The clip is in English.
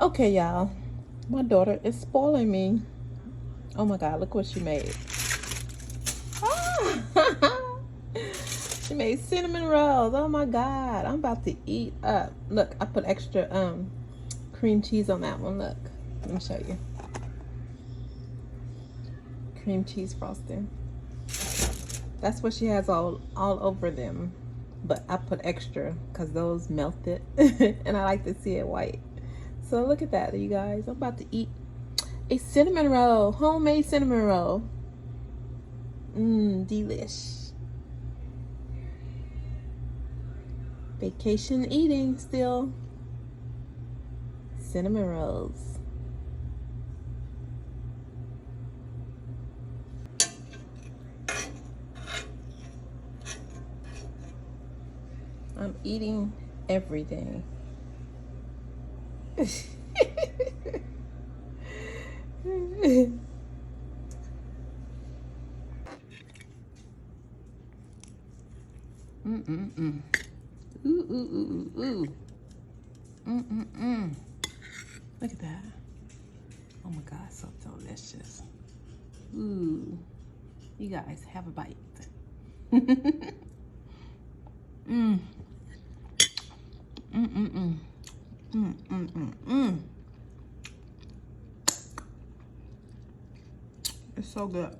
Okay, y'all. My daughter is spoiling me. Oh my God, look what she made. Ah! She made cinnamon rolls. Oh my God, I'm about to eat up. Look, I put extra cream cheese on that one. Look, let me show you. Cream cheese frosting. That's what she has all over them. But I put extra because those melted and I like to see it white. So look at that, you guys. I'm about to eat a cinnamon roll, homemade cinnamon roll. Delish. Vacation eating still. Cinnamon rolls. I'm eating everything. Ooh, ooh, ooh, ooh, ooh. Look at that. Oh my God, so delicious. Ooh. You guys have a bite. It's so good.